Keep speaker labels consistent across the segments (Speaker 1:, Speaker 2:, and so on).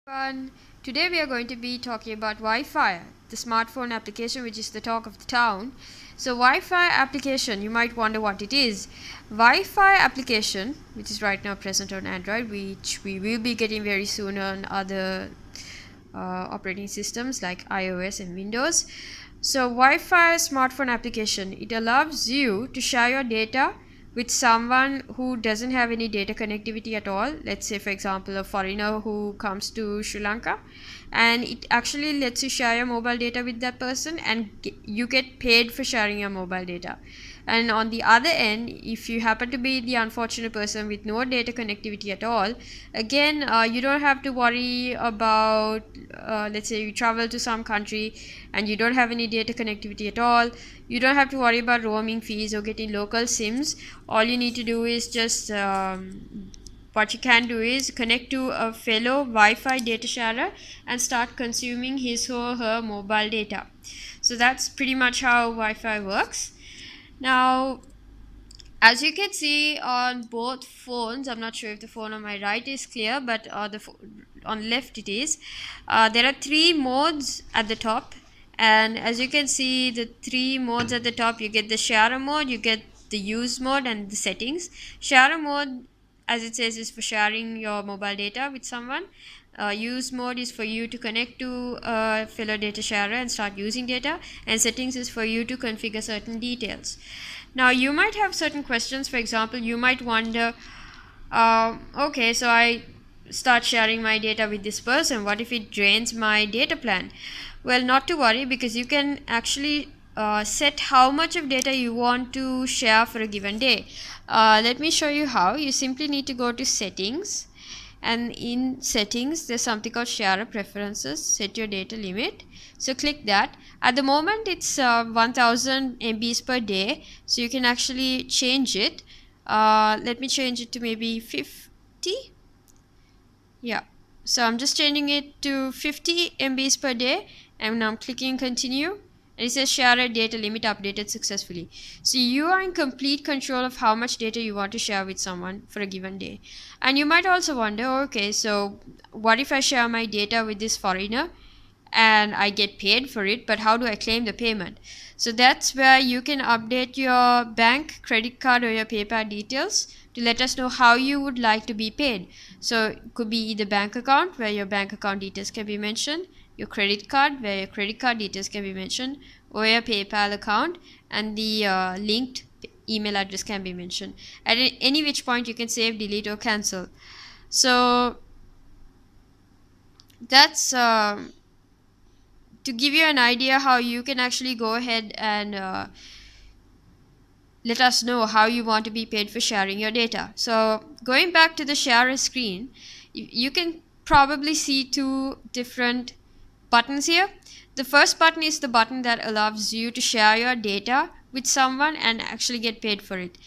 Speaker 1: Everyone. Today we are going to be talking about Wifyer, the smartphone application which is the talk of the town. So Wifyer application, you might wonder what it is. Wifyer application, which is right now present on Android, which we will be getting very soon on other operating systems like iOS and Windows. So Wifyer smartphone application, it allows you to share your data with someone who doesn't have any data connectivity at all. Let's say, for example, a foreigner who comes to Sri Lanka, and it actually lets you share your mobile data with that person, and you get paid for sharing your mobile data. And on the other end, if you happen to be the unfortunate person with no data connectivity at all, again, you don't have to worry about, let's say you travel to some country and you don't have any data connectivity at all. You don't have to worry about roaming fees or getting local SIMs. All you need to do is just what you can do is connect to a fellow Wi-Fi data sharer and start consuming his or her mobile data. So that's pretty much how Wi-Fi works. Now, as you can see on both phones, I'm not sure if the phone on my right is clear, but on left it is. There are three modes at the top, and as you can see, the three modes at the top, you get the share mode, you get the use mode, and the settings. Share mode, as it says, is for sharing your mobile data with someone. Use mode is for you to connect to a fellow data sharer and start using data, and settings is for you to configure certain details. Now you might have certain questions. For example, you might wonder, okay, so I start sharing my data with this person, what if it drains my data plan? Well, not to worry, because you can actually set how much of data you want to share for a given day. Let me show you how. You simply need to go to settings, and in settings there's something called share preferences, set your data limit. So click that. At the moment it's 1000 MBs per day, so you can actually change it. Let me change it to maybe 50. Yeah, so I'm just changing it to 50 MBs per day, and now I'm clicking continue, and it says share data limit updated successfully. So you are in complete control of how much data you want to share with someone for a given day. And you might also wonder, okay, so what if I share my data with this foreigner and I get paid for it, but how do I claim the payment? So that's where you can update your bank, credit card, or your PayPal details to let us know how you would like to be paid. So it could be either bank account, where your bank account details can be mentioned, your credit card, where your credit card details can be mentioned, or your PayPal account, and the linked email address can be mentioned. At any which point you can save, delete, or cancel. So that's to give you an idea how you can actually go ahead and let us know how you want to be paid for sharing your data. So going back to the share screen, you can probably see two different buttons here. The first button is the button that allows you to share your data with someone and actually get paid for it.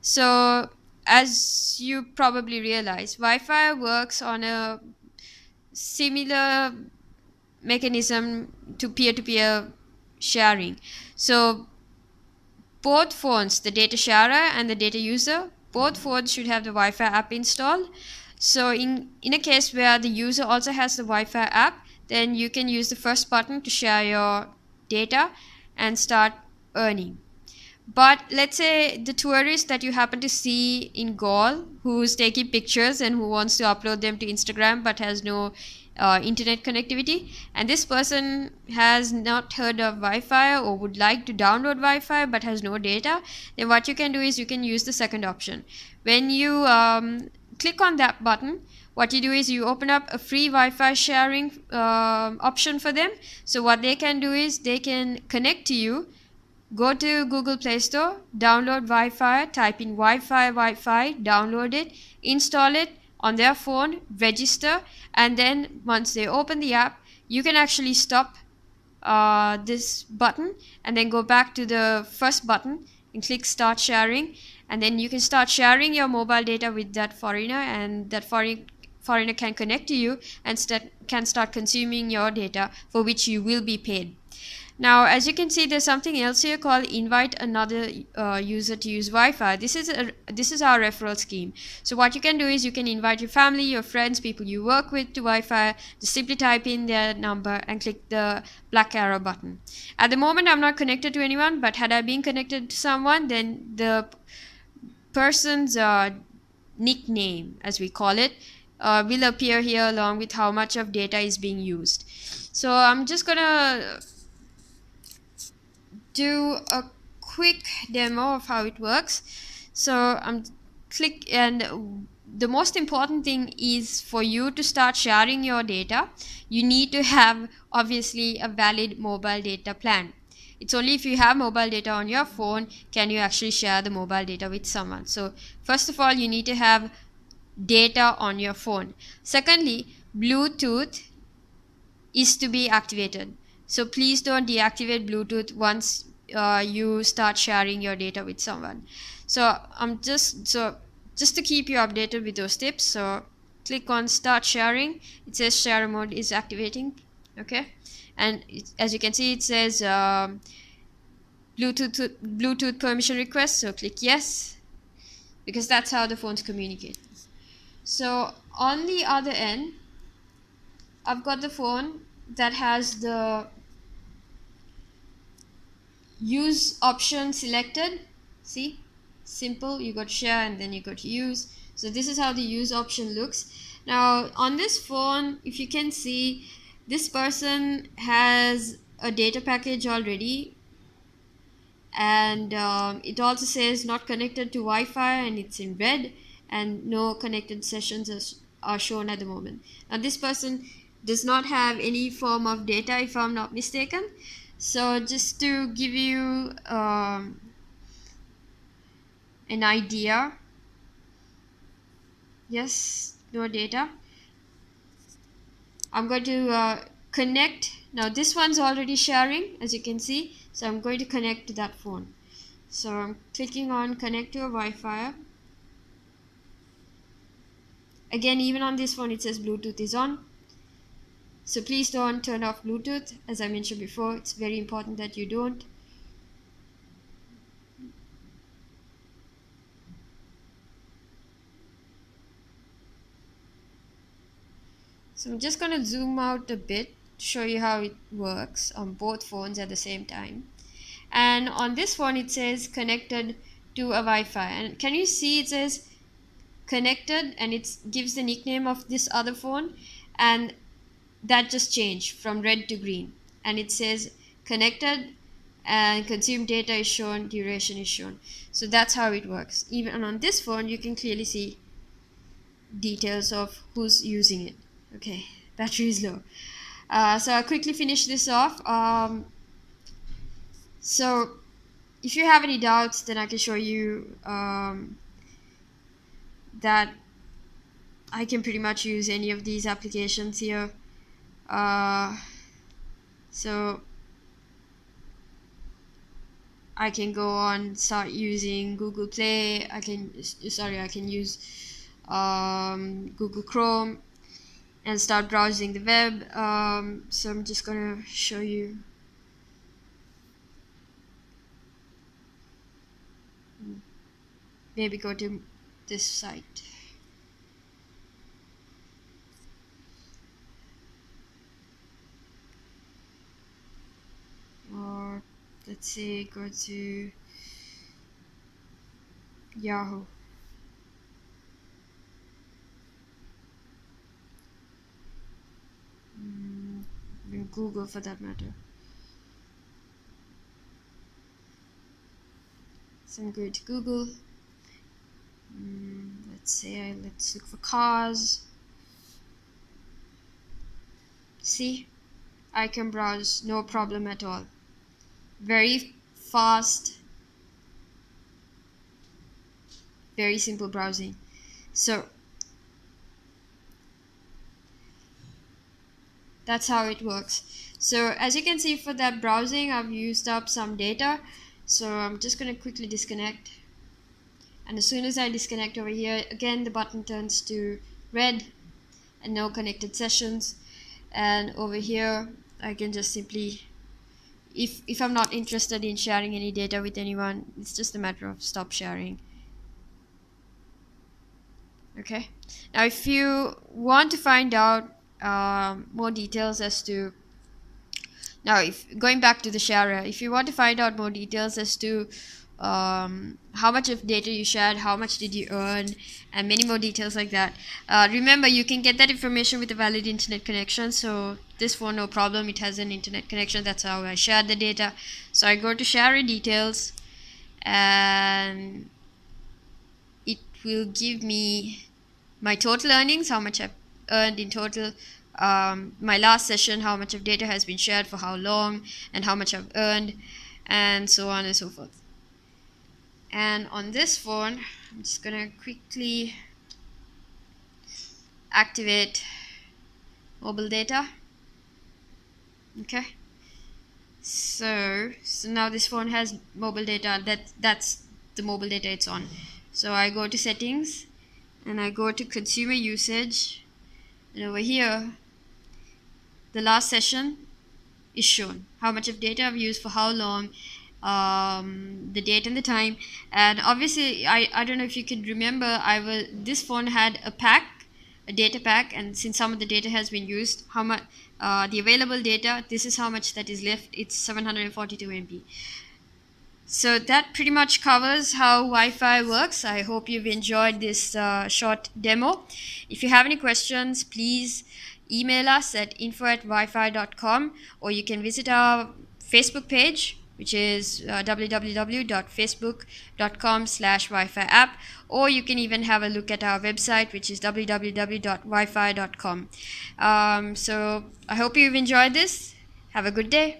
Speaker 1: So as you probably realize, Wi-Fi works on a similar mechanism to peer-to-peer sharing. So both phones, the data sharer and the data user, both phones should have the Wi-Fi app installed. So in a case where the user also has the Wi-Fi app, then you can use the first button to share your data and start earning. But let's say the tourist that you happen to see in Gaul, who's taking pictures and who wants to upload them to Instagram but has no internet connectivity, and this person has not heard of Wi-Fi or would like to download Wi-Fi but has no data, then what you can do is you can use the second option. When you click on that button, what you do is you open up a free Wi-Fi sharing option for them. So what they can do is they can connect to you, go to Google Play Store, download Wifyer, type in Wi-Fi, download it, install it on their phone, register, and then once they open the app, you can actually stop this button and then go back to the first button and click start sharing, and then you can start sharing your mobile data with that foreigner, and that foreigner can connect to you and can start consuming your data, for which you will be paid. Now, as you can see, there's something else here called invite another user to use Wi-Fi. This is our referral scheme. So what you can do is you can invite your family, your friends, people you work with to Wi-Fi. Just simply type in their number and click the black arrow button. At the moment, I'm not connected to anyone, but had I been connected to someone, then the person's nickname, as we call it, will appear here along with how much of data is being used. So I'm just gonna do a quick demo of how it works. So I'm click, and the most important thing is for you to start sharing your data, you need to have obviously a valid mobile data plan. It's only if you have mobile data on your phone can you actually share the mobile data with someone. So first of all, you need to have data on your phone. Secondly, Bluetooth is to be activated. So please don't deactivate Bluetooth once you start sharing your data with someone. So just to keep you updated with those tips, so click on start sharing. It says share mode is activating. Okay, and as you can see, it says Bluetooth permission request. So click yes, because that's how the phones communicate. So on the other end, I've got the phone that has the use option selected. See, simple, you got share and then you got use. So this is how the use option looks. Now on this phone, if you can see, this person has a data package already, and it also says not connected to Wi-Fi, and it's in red, and no connected sessions are shown at the moment. Now this person does not have any form of data, if I'm not mistaken. So just to give you an idea, yes, no data. I'm going to connect. Now this one's already sharing, as you can see, so I'm going to connect to that phone. So I'm clicking on connect to a Wi-Fi. Again, even on this phone it says Bluetooth is on. So please don't turn off Bluetooth. As I mentioned before, it's very important that you don't. So I'm just going to zoom out a bit to show you how it works on both phones at the same time. And on this phone it says connected to a Wi-Fi, and can you see it says connected, and it gives the nickname of this other phone, and that just changed from red to green, and it says connected and consumed data is shown, duration is shown. So that's how it works. Even on this phone you can clearly see details of who's using it. Okay, battery is low. So I'll quickly finish this off. So if you have any doubts, then I can show you that I can pretty much use any of these applications here. So I can go on, start using Google Play. I can use Google Chrome and start browsing the web. So I'm just gonna show you. Maybe go to this site. Or let's say go to Yahoo. Google for that matter. So I'm going to Google. Let's look for cars. See, I can browse, no problem at all. Very fast, very simple browsing. So that's how it works. So as you can see, for that browsing I've used up some data, so I'm just going to quickly disconnect, and as soon as I disconnect over here, again the button turns to red and no connected sessions, and over here I can just simply if I'm not interested in sharing any data with anyone, it's just a matter of stop sharing. Okay, now if you want to find out more details as to, now if going back to the sharer, if you want to find out more details as to how much of data you shared, how much did you earn, and many more details like that, remember you can get that information with a valid internet connection. So this phone, no problem, it has an internet connection. That's how I shared the data. So I go to share details, and it will give me my total earnings, how much I've earned in total, my last session, how much of data has been shared for how long, and how much I've earned, and so on and so forth. And on this phone, I'm just gonna quickly activate mobile data. Okay, so now this phone has mobile data. That's the mobile data it's on. So I go to settings, and I go to consumer usage, and over here the last session is shown, how much of data I've used for how long, the date and the time. And obviously I don't know if you can remember, this phone had a data pack, and since some of the data has been used, how much the available data, this is how much that is left. It's 742 MB. So that pretty much covers how Wi-Fi works. I hope you've enjoyed this short demo. If you have any questions, please email us at info@wifi.com, or you can visit our Facebook page, which is www.facebook.com/Wi-Fi app, or you can even have a look at our website, which is www.wifi.com. So I hope you've enjoyed this. Have a good day.